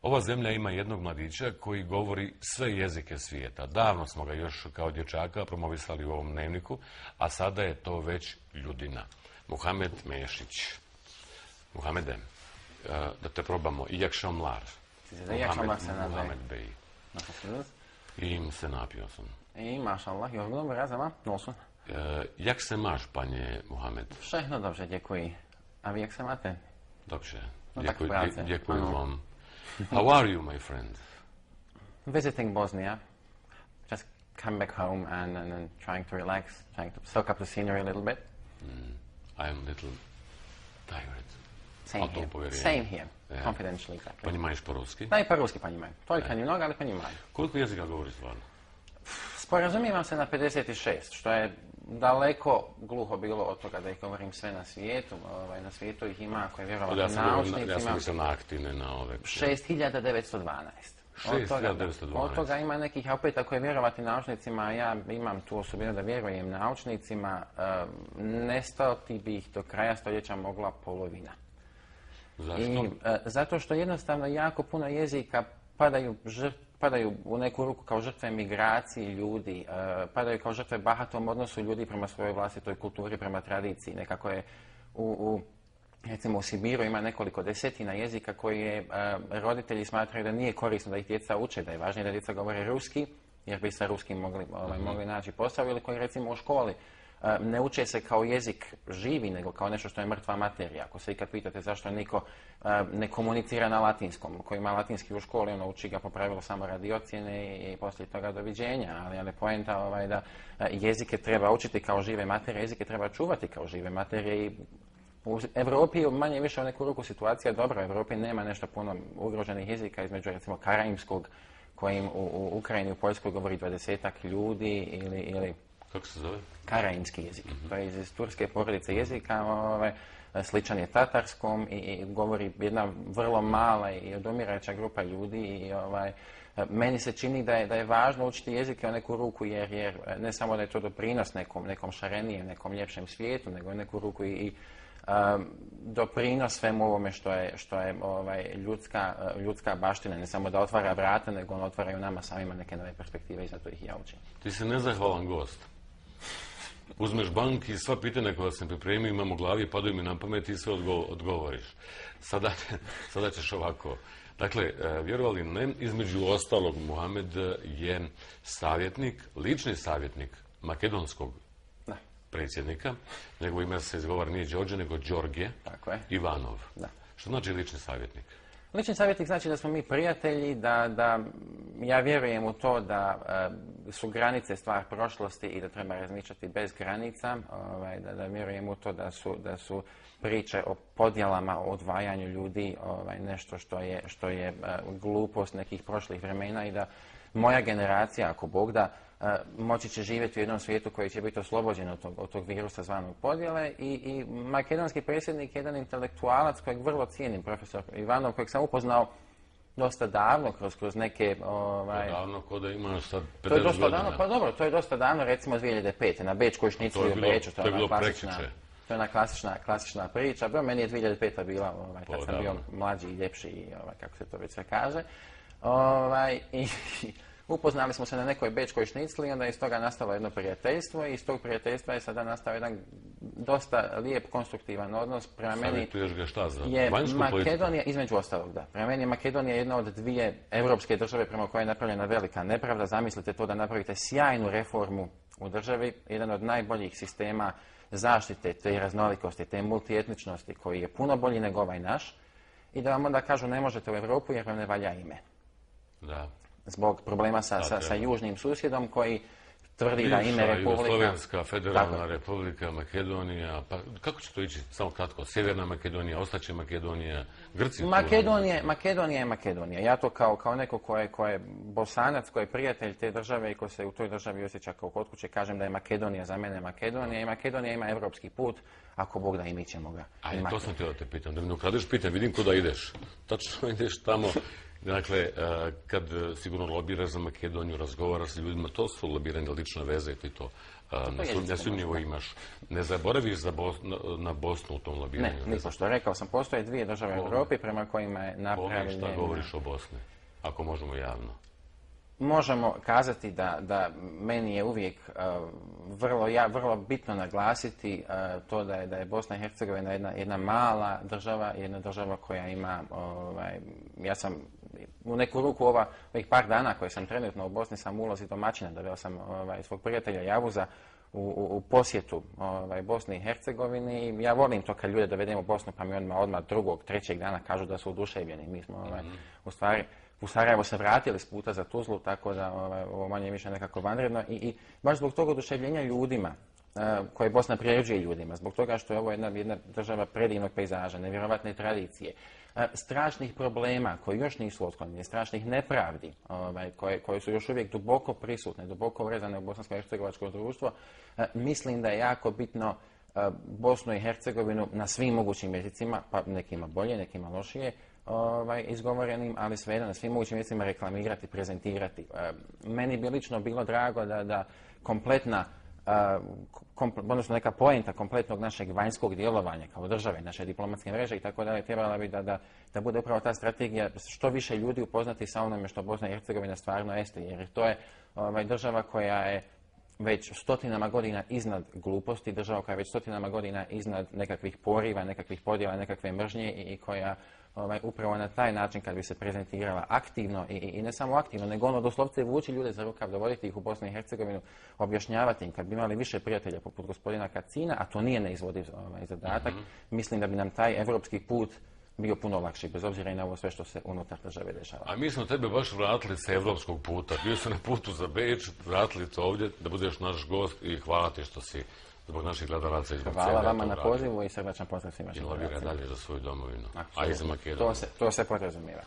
Ova zemlja ima jednog mladića koji govori sve jezike svijeta. Davno smo ga još kao dječaka promovisali u ovom dnevniku, a sada je to već ljudina. Muhamed Mešić. Muhamede, da te probamo. Ijakšamlar. Muhammed Bey. İyiyim, sen ne yapıyorsun? İyiyim maşallah. Yorgunum biraz ama ne olsun. Jak se máš, paně Muhammed? Všechno dobře, děkuji. A vy jak se máte? Dobře. No tak práce. Děkuji vám. How are you, my friend? Visiting Bosnia. Just come back home and trying to relax, trying to soak up the scenery a little bit. I am a little tired. Same here. Yeah. Confidentially, exactly. Понимаешь по-русски? Да, и по-русски понимаю. Только немного, ali понимаю. Koliko jezika govoriš stvarno? Sporazumijem se na 56, što je daleko gluho bilo od toga da ih govorim sve na svijetu. Na svijetu ih ima, ako je vjerovati naučnicima... Ja sam mislio na aktivne, na ove... 6912. 6912. Od toga ima nekih, a opet ako je vjerovati naučnicima, ja imam tu osobinu da vjerujem naučnicima, nestati bi ih do kraja stoljeća mogla polovina. Zašto? Zato što jednostavno jako puno jezika padaju u neku ruku kao žrtve migraciji ljudi, padaju kao žrtve bahatom odnosu ljudi prema svojoj vlastitoj kulturi, prema tradiciji. Nekako je recimo u Sibiru ima nekoliko desetina jezika koje roditelji smatraju da nije korisno da ih djeca uče, da je važnije da djeca govore ruski, jer bi sa ruskim mogli naći posao, ili koji recimo u školi ne uče se kao jezik živi, nego kao nešto što je mrtva materija. Ako se ikad pitate zašto niko ne komunicira na latinskom, ko ima latinski u školi, ono uči ga po pravilu samo radi ocjene i poslije toga doviđenja, ali poenta da jezike treba učiti kao žive materije, jezike treba čuvati kao žive materije i u Europi je manje više u neku ruku situacija dobra. U Europi nema nešto puno ugroženih jezika između recimo karaimskog, kojim u Ukrajini, u Poljskoj govori 20-ak ljudi ili kako se zove? Karaimski jezik. To je iz turske porodice jezika, sličan je tatarskom i govori jedna vrlo mala i odumirajuća grupa ljudi i meni se čini da je važno učiti jezike u neku ruku jer ne samo da je to doprinos nekom šarenijem, nekom ljepšem svijetu, nego u neku ruku i doprinos svemu ovome što je ljudska baština, ne samo da otvara vrata, nego on otvaraju nama samima neke nove perspektive i zato ih ja učim. Ti si nezahvalan gost. Uzmeš bank i sva pitanja koja sam pripremio imam u glavi, padaju mi na pamet i sve odgovoriš. Sada ćeš ovako. Dakle, vjerovali ne, između ostalog Muhamed je savjetnik, lični savjetnik makedonskog predsjednika. Njegovo ime se izgovara nije Đorđe, nego Đorge Ivanov. Da. Što znači lični savjetnik? Lični savjetnik znači da smo mi prijatelji, da ja vjerujem u to da su granice stvar prošlosti i da treba razmišljati bez granica, da vjerujem u to da su priče o podjelama, o odvajanju ljudi nešto što je glupost nekih prošlih vremena i da moja generacija, ako Bog da, moći će živjeti u jednom svijetu koji će biti oslobođen od tog virusa zvanog podjele i makedonski predsjednik je jedan intelektualac kojeg vrlo cijenim, profesor Ivanov, kojeg sam upoznao dosta davno kroz neke... Davno, ko da ima sad 50 to je dosta godina. Davno, pa dobro, to je dosta davno, recimo 2005. na Bečkoj šnicli u Beču. To je bilo prekjuče. To je ona klasična priča. Meni je 2005. bila, kad sam bio mlađi i ljepši, i kako se to već sve kaže. I upoznali smo se na nekoj bečkoj šnicli i onda je iz toga nastalo jedno prijateljstvo i iz tog prijateljstva je sada nastao jedan dosta lijep, konstruktivan odnos. Prema meni savjetuješ ga šta za je vanjsku Makedonija, politiku? između ostalog, da. Prema meni je Makedonija jedna od dvije europske države prema kojoj je napravljena velika nepravda. Zamislite to da napravite sjajnu reformu u državi, jedan od najboljih sistema zaštite te raznolikosti, te multietničnosti koji je puno bolji nego ovaj naš i da vam onda kažu ne možete u Europu jer vam ne valja ime. Da. Zbog problema sa južnim susjedom koji tvrdi da ime republika... Jugoslovenska federalna republika, Makedonija, pa kako će to ići? Samo kratko, Sjeverna Makedonija, ostaće Makedonija, Grci... Makedonija je Makedonija. Ja to kao neko ko je Bosanac, ko je prijatelj te države i ko se u toj državi osjeća kao kod kuće, kažem da je Makedonija za mene Makedonija i Makedonija ima evropski put, ako Bog da i mi ćemo ga imati. To sam htio da te pitam, da mi ne ukradeš pitam, vidim kuda ideš. Tačno ideš tamo Dakle, kad sigurno lobiraš za Makedoniju, razgovaraš sa ljudima, to su lobiranje, lična veza i ti to nesumnjivo imaš. Ne zaboraviš na Bosnu u tom lobiranju? Ne, nipošto. Rekao sam, postoje dvije države u Europi prema kojima je napravljeno... Šta govoriš o Bosni, ako možemo javno? Možemo kazati da meni je uvijek vrlo bitno naglasiti to da je Bosna i Hercegovina jedna mala država, jedna država koja ima, ja sam u neku ruku ovih par dana koje sam trenutno u Bosni sam u ulozi domaćina, doveo sam svog prijatelja Javuza u posjetu Bosni i Hercegovini. Ja volim to kad ljude dovedemo u Bosnu pa mi odmah drugog, trećeg dana kažu da su oduševljeni. Mi smo u stvari u Sarajevo se vratili s puta za Tuzlu, tako da ovo manje više nekako vanredno i baš zbog tog oduševljenja ljudima koje Bosna priređuje ljudima, zbog toga što je ovo jedna država predivnog pejzaža, nevjerovatne tradicije, strašnih problema koji još nisu otklonjeni, strašnih nepravdi koje su još uvijek duboko prisutne, duboko urezane u bosansko-hercegovačko društvo. Mislim da je jako bitno Bosnu i Hercegovinu na svim mogućim jezicima, pa nekima bolje, nekima lošije, izgovorenim, ali svejedno na svim mogućim mjestima reklamirati, prezentirati. Meni bi lično bilo drago da kompletna, odnosno neka poenta kompletnog našeg vanjskog djelovanja kao države, naše diplomatske mreže i tako dalje, trebala bi da bude upravo ta strategija što više ljudi upoznati sa onome što Bosna i Hercegovina stvarno jeste, jer to je država koja je već stotinama godina iznad gluposti, država koja je već stotinama godina iznad nekakvih poriva, nekakvih podjela, nekakve mržnje i koja upravo na taj način kad bi se prezentirala aktivno i ne samo aktivno, nego doslovce vući ljude za rukav, dovoditi ih u Bosnu i Hercegovinu, objašnjavati im, kad bi imali više prijatelja poput gospodina Kacina, a to nije neizvodiv zadatak, mislim da bi nam taj evropski put bio puno lakši, bez obzira i na ovo sve što se unutar države dešava. A mi smo tebe baš vratili sa evropskog puta. Bio si na putu za Beč, vratili te ovdje da budeš naš gost i hvala ti što si zbog naših gledalaca i zbog cijele. Hvala vama na pozivu i srdačan pozdrav svima. I lobira dalje za svoju domovinu, a i za Makedoniju. To se podrazumijeva.